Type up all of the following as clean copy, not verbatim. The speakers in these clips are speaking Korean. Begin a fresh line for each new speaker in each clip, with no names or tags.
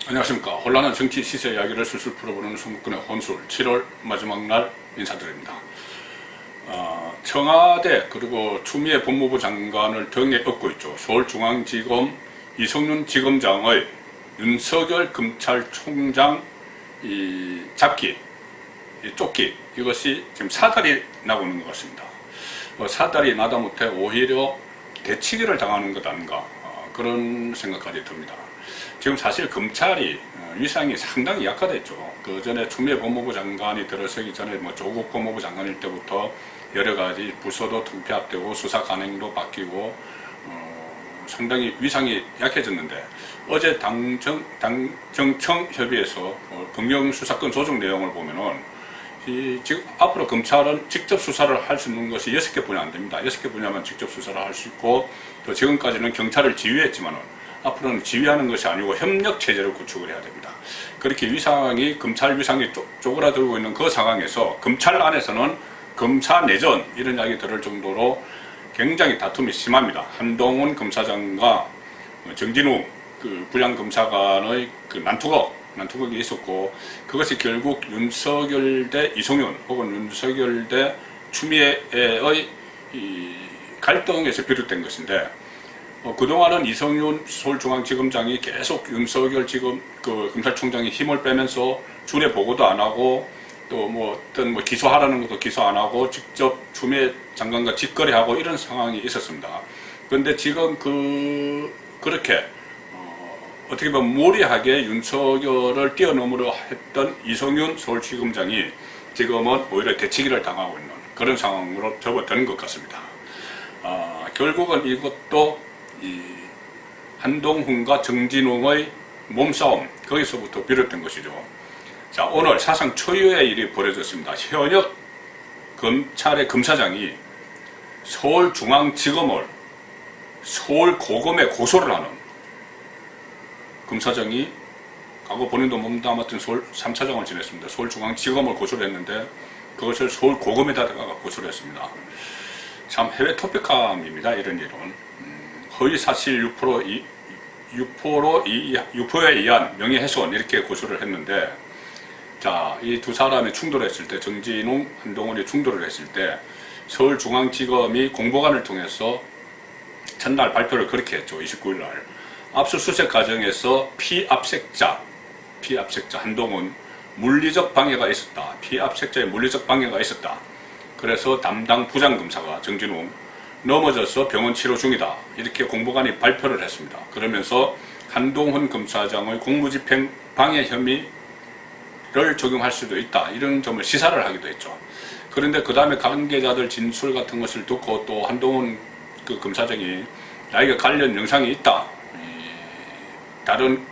안녕하십니까. 혼란한 정치 시세 이야기를 술술 풀어보는 소문꾼의 혼술 7월 마지막 날 인사드립니다. 청와대 그리고 추미애 법무부 장관을 등에 업고 있죠. 서울중앙지검 이성윤 지검장의 윤석열 검찰총장 잡기, 쫓기, 이것이 지금 사달이 나고 있는 것 같습니다. 사달이 나다 못해 오히려 대치기를 당하는 것 아닌가, 그런 생각까지 듭니다. 지금 사실 검찰이 위상이 상당히 약화됐죠. 그 전에 추미애 법무부 장관이 들어서기 전에 조국 법무부 장관일 때부터 여러 가지 부서도 통폐합되고 수사 관행도 바뀌고 상당히 위상이 약해졌는데, 어제 당정청 협의에서 검경수사권 조정 내용을 보면은 지금 앞으로 검찰은 직접 수사를 할 수 있는 것이 6개 분야 안 됩니다. 6개 분야만 직접 수사를 할 수 있고, 또 지금까지는 경찰을 지휘했지만은 앞으로는 지휘하는 것이 아니고 협력 체제를 구축을 해야 됩니다. 그렇게 위상이, 검찰 위상이 쪼그라들고 있는 그 상황에서 검찰 안에서는 검사 내전 이런 이야기 들을 정도로 굉장히 다툼이 심합니다. 한동훈 검사장과 정진우 그 부장검사관의 그 난투극이 있었고, 그것이 결국 윤석열 대 이성윤 혹은 윤석열 대 추미애의 이 갈등에서 비롯된 것인데, 그동안은 이성윤 서울중앙지검장이 계속 윤석열 지금 그 검찰총장이 힘을 빼면서 줄에 보고도 안 하고, 또 어떤 기소하라는 것도 기소 안 하고 직접 추미애 장관과 직거래하고 이런 상황이 있었습니다. 그런데 지금 그렇게 어떻게 보면 무리하게 윤석열을 뛰어넘으려 했던 이성윤 서울지검장이 지금은 오히려 대치기를 당하고 있는 그런 상황으로 접어드는 것 같습니다. 결국은 이것도 한동훈과 정진웅의 몸싸움, 거기서부터 비롯된 것이죠. 자, 오늘 사상 초유의 일이 벌어졌습니다. 현역 검찰의 검사장이 서울중앙지검을 서울고검에 고소를 하는, 검사장이 과거 본인도 몸담았던 서울 3차장을 지냈습니다. 서울중앙지검을 고소를 했는데 그것을 서울고검에다가 고소를 했습니다. 참 해외 토픽감입니다. 이런 일은. 허위사실 유포에 의한 명예훼손 이렇게 고소를 했는데, 자, 이 두 사람이 충돌했을 때, 정진웅, 한동훈이 충돌을 했을 때 서울중앙지검이 공보관을 통해서 전날 발표를 그렇게 했죠. 29일 날. 압수수색 과정에서 피압색자 한동훈 물리적 방해가 있었다. 피압색자의 물리적 방해가 있었다. 그래서 담당 부장검사가 정진웅 넘어져서 병원 치료 중이다. 이렇게 공보관이 발표를 했습니다. 그러면서 한동훈 검사장의 공무집행 방해 혐의를 적용할 수도 있다. 이런 점을 시사를 하기도 했죠. 그런데 그 다음에 관계자들 진술 같은 것을 듣고 또 한동훈 그 검사장이 자기가 관련 영상이 있다. 다른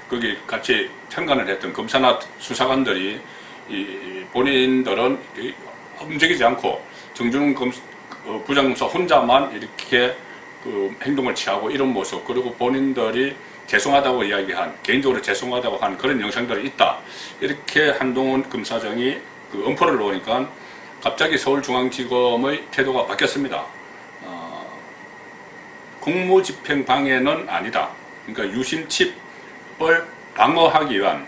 거기 같이 참관을 했던 검사나 수사관들이 본인들은 움직이지 않고 정준웅 부장검사 혼자만 이렇게 행동을 취하고 이런 모습, 그리고 본인들이 죄송하다고 이야기한, 개인적으로 죄송하다고 한 그런 영상들이 있다. 이렇게 한동훈 검사장이 엄포를 놓으니까 갑자기 서울중앙지검의 태도가 바뀌었습니다. 공무집행 방해는 아니다. 그러니까 유심칩을 방어하기 위한,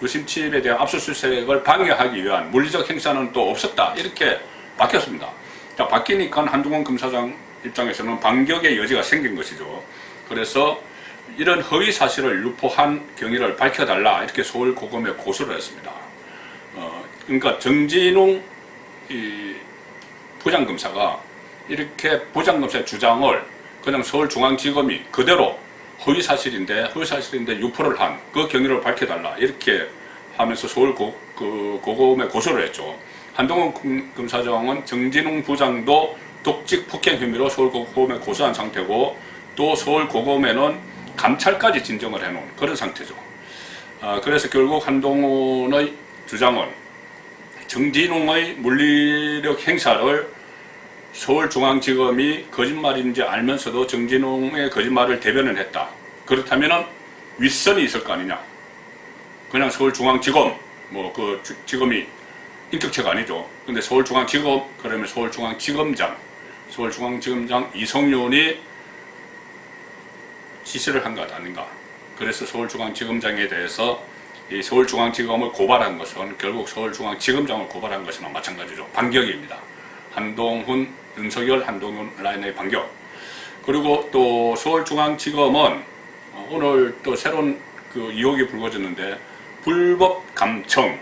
유심칩에 대한 압수수색을 방해하기 위한 물리적 행사는 또 없었다. 이렇게 바뀌었습니다. 자, 바뀌니까 한동훈 검사장 입장에서는 반격의 여지가 생긴 것이죠. 그래서 이런 허위 사실을 유포한 경위를 밝혀달라. 이렇게 서울고검에 고소를 했습니다. 그러니까 정진웅 부장검사가 이렇게 부장검사의 주장을 그냥 서울중앙지검이 그대로 허위 사실인데 유포를 한 그 경위를 밝혀달라. 이렇게 하면서 서울고검에 고소를 했죠. 한동훈 검사장은 정진웅 부장도 독직 폭행 혐의로 서울고검에 고소한 상태고, 또 서울고검에는 감찰까지 진정을 해놓은 그런 상태죠. 그래서 결국 한동훈의 주장은 정진웅의 물리력 행사를 서울중앙지검이 거짓말인지 알면서도 정진웅의 거짓말을 대변을 했다. 그렇다면 윗선이 있을 거 아니냐. 그냥 서울중앙지검, 그 지검이 인격체가 아니죠. 근데 서울중앙지검, 그러면 서울중앙지검장 이성윤이 지시를 한 것 아닌가. 그래서 서울중앙지검장에 대해서 이 서울중앙지검을 고발한 것은 결국 서울중앙지검장을 고발한 것이나 마찬가지죠. 반격입니다. 한동훈, 윤석열, 한동훈 라인의 반격. 그리고 또 서울중앙지검은 오늘 또 새로운 그 의혹이 불거졌는데 불법 감청,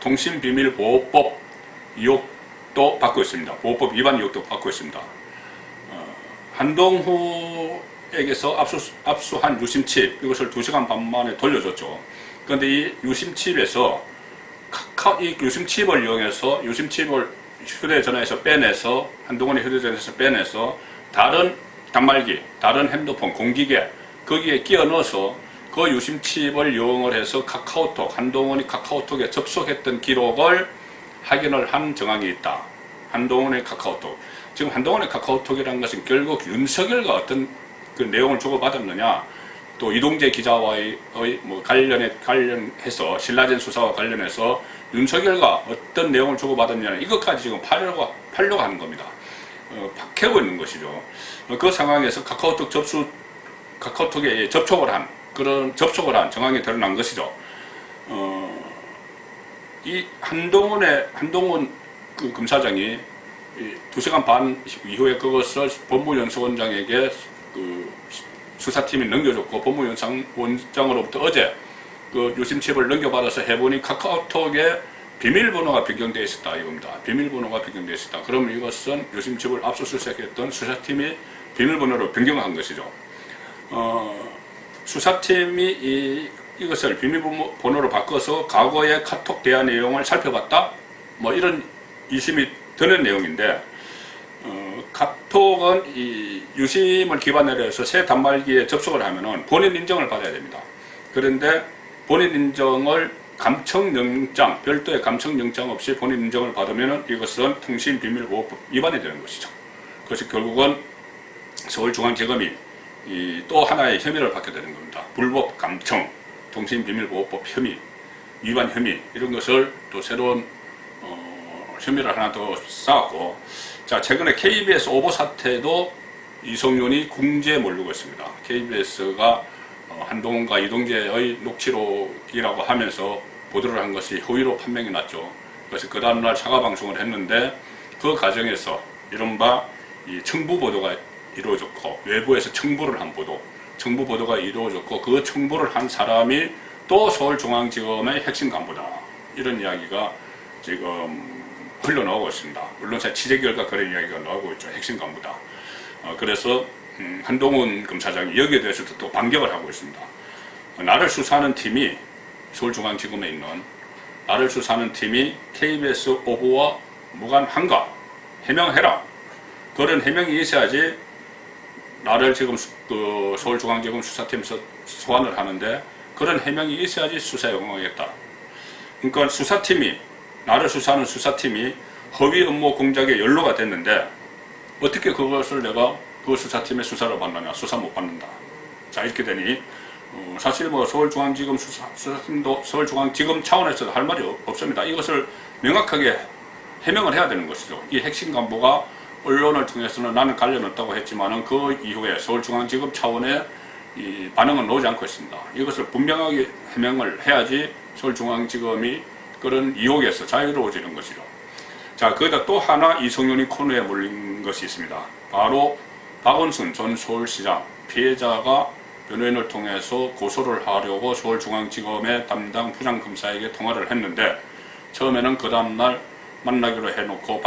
통신비밀보호법 의혹도 받고 있습니다. 보호법 위반 의혹도 받고 있습니다. 한동훈에게서 압수한 유심칩, 이것을 2시간 반 만에 돌려줬죠. 그런데 이 유심칩에서 이 유심칩을 이용해서 유심칩을 휴대전화에서 빼내서 한동훈의 휴대전화에서 빼내서 다른 단말기, 다른 핸드폰, 공기계 거기에 끼워 넣어서 그 유심칩을 이용을 해서 한동훈이 카카오톡에 접속했던 기록을 확인을 한 정황이 있다. 한동훈의 카카오톡. 지금 한동훈의 카카오톡이라는 것은 결국 윤석열과 어떤 그 내용을 주고받았느냐, 또 이동재 기자와의 뭐 관련해서 신라젠 수사와 관련해서 윤석열과 어떤 내용을 주고받았느냐, 이것까지 지금 파려고 하는 겁니다. 캐고 있는 것이죠. 그 상황에서 카카오톡에 접촉을 한 정황이 드러난 것이죠. 이 한동훈 그 검사장이 2시간 반 이후에 그것을 법무연수원장에게 그 수사팀이 넘겨줬고, 법무연수원장으로부터 어제 그 유심칩을 넘겨받아서 해보니 카카오톡에 비밀번호가 변경되어 있었다 이겁니다. 비밀번호가 변경되어 있었다. 그럼 이것은 유심칩을 압수수색했던 수사팀이 비밀번호로 변경한 것이죠. 수사팀이 이것을 비밀번호로 바꿔서 과거의 카톡 대화 내용을 살펴봤다? 뭐 이런 의심이 드는 내용인데, 카톡은 이 유심을 기반으로 해서 새 단말기에 접속을 하면은 본인 인정을 받아야 됩니다. 그런데 본인 인정을 감청영장, 별도의 감청영장 없이 본인 인정을 받으면은 이것은 통신비밀보호법 위반이 되는 것이죠. 그것이 결국은 서울중앙지검이 또 하나의 혐의를 받게 되는 겁니다. 불법 감청, 통신비밀보호법 혐의, 위반 혐의, 이런 것을 또 새로운 혐의를 하나 더 쌓았고, 자, 최근에 KBS 오보 사태도 이성윤이 궁지에 몰리고 있습니다. KBS가 한동훈과 이동재의 녹취록이라고 하면서 보도를 한 것이 허위로 판명이 났죠. 그래서 그 다음날 사과방송을 했는데, 그 과정에서 이른바 이 청부 보도가 이루어졌고, 외부에서 청부를 한 보도, 청부 보도가 이루어졌고, 그 청부를 한 사람이 또 서울중앙지검의 핵심 간부다, 이런 이야기가 지금 흘러나오고 있습니다. 언론사 취재 결과 그런 이야기가 나오고 있죠. 핵심 간부다. 그래서 한동훈 검사장이 여기에 대해서도 또 반격을 하고 있습니다. 나를 수사하는 팀이, 서울중앙지검에 있는 나를 수사하는 팀이 KBS 오보와 무관한가 해명해라. 그런 해명이 있어야지 나를 지금 그 서울중앙지검 수사팀에서 소환을 하는데, 그런 해명이 있어야지 수사에 응하겠다. 그러니까 나를 수사하는 수사팀이 허위 업무 공작에 연루가 됐는데, 어떻게 그것을 내가 그 수사팀의 수사를 받느냐? 수사 못 받는다. 자, 이렇게 되니 사실 뭐 서울중앙지검 수사팀도 서울중앙지검 차원에서도 할 말이 없습니다. 이것을 명확하게 해명을 해야 되는 것이죠. 이 핵심 간부가 언론을 통해서는 나는 관련 없다고 했지만은 그 이후에 서울중앙지검 차원의 이 반응은 나오지 않고 있습니다. 이것을 분명하게 해명을 해야지 서울중앙지검이 그런 유혹에서 자유로워지는 것이죠. 자, 거기다 또 하나 이성윤이 코너에 몰린 것이 있습니다. 바로 박원순 전 서울시장, 피해자가 변호인을 통해서 고소를 하려고 서울중앙지검의 담당 부장검사에게 통화를 했는데, 처음에는 그 다음날 만나기로 해놓고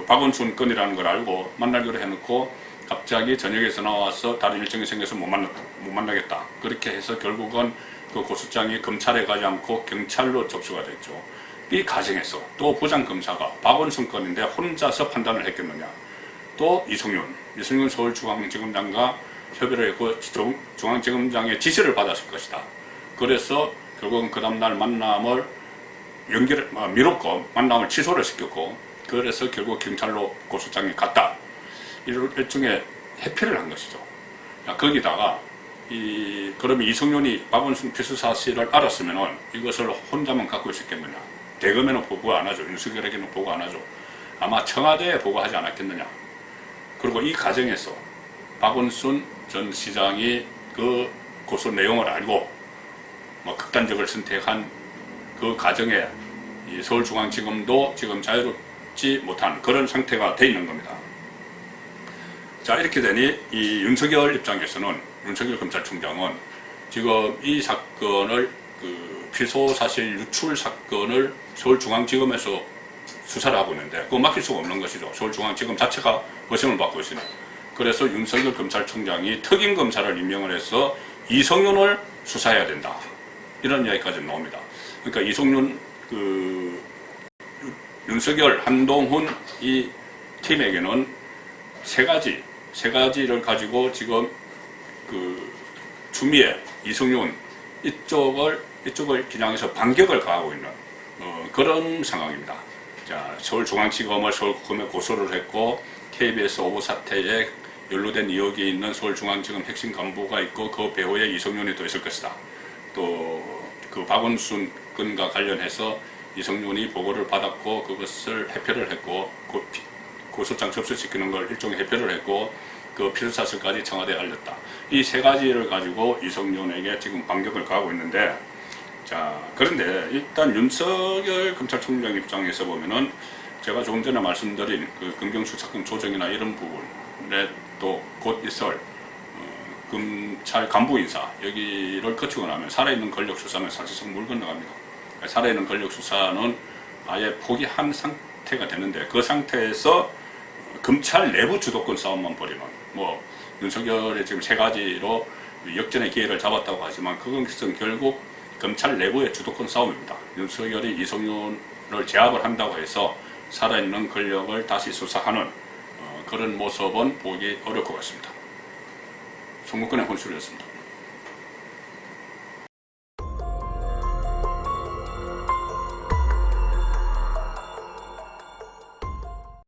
박원순 건이라는 걸 알고 만나기로 해놓고 갑자기 저녁에 전화 와서 다른 일정이 생겨서 못 만나겠다. 그렇게 해서 결국은 그 고소장이 검찰에 가지 않고 경찰로 접수가 됐죠. 이 과정에서 또 부장검사가 박원순 건인데 혼자서 판단을 했겠느냐. 또 이성윤 서울중앙지검장과 협의를 했고 중앙지검장의 지시를 받았을 것이다. 그래서 결국은 그 다음날 만남을 미뤘고 만남을 취소를 시켰고, 그래서 결국 경찰로 고소장이 갔다. 일종의 회피를 한 것이죠. 거기다가 그러면 이성윤이 박원순 피수 사실을 알았으면은 이것을 혼자만 갖고 있었겠느냐. 대검에는 보고 안 하죠. 윤석열에게는 보고 안 하죠. 아마 청와대에 보고하지 않았겠느냐. 그리고 이 과정에서 박원순 전 시장이 그 고소 내용을 알고 뭐 극단적을 선택한 그 과정에 이 서울중앙지검도 지금 자유롭지 못한 그런 상태가 돼 있는 겁니다. 자, 이렇게 되니 이 윤석열 입장에서는, 윤석열 검찰총장은 지금 이 사건을 그 피소사실 유출 사건을 서울중앙지검에서 수사를 하고 있는데 그거 맡길 수가 없는 것이죠. 서울중앙지검 자체가 고심을 받고 있으니. 그래서 윤석열 검찰총장이 특임검사를 임명을 해서 이성윤을 수사해야 된다, 이런 이야기까지 나옵니다. 그러니까 이성윤, 윤석열, 한동훈 이 팀에게는 세 가지를 가지고 지금 추미애, 이성윤 이쪽을 겨냥해서 반격을 가하고 있는 그런 상황입니다. 자, 서울중앙지검을 서울고검에 고소를 했고, KBS 오보 사태에 연루된 의혹이 있는 서울중앙지검 핵심 간부가 있고 그 배후에 이성윤이 더 있을 것이다. 또 그 박원순 건과 관련해서 이성윤이 보고를 받았고 그것을 회표를 했고 고소장 접수시키는 걸 일종의 회표를 했고 그 필사설까지 청와대에 알렸다. 이 세 가지를 가지고 이성윤에게 지금 반격을 가하고 있는데, 자, 그런데 일단 윤석열 검찰총장 입장에서 보면은 제가 조금 전에 말씀드린 그 검경수사권 조정이나 이런 부분에 또 곧 있을 검찰 간부 인사 여기를 거치고 나면 살아있는 권력 수사는 사실상 물 건너갑니다. 살아있는 권력 수사는 아예 포기한 상태가 되는데, 그 상태에서 검찰 내부 주도권 싸움만 벌이는, 뭐 윤석열의 지금 세 가지로 역전의 기회를 잡았다고 하지만 그것은 결국 검찰 내부의 주도권 싸움입니다. 윤석열이 이성윤을 제압을 한다고 해서 살아있는 권력을 다시 수사하는 그런 모습은 보기 어려울 것 같습니다. 송국근의 혼술이었습니다.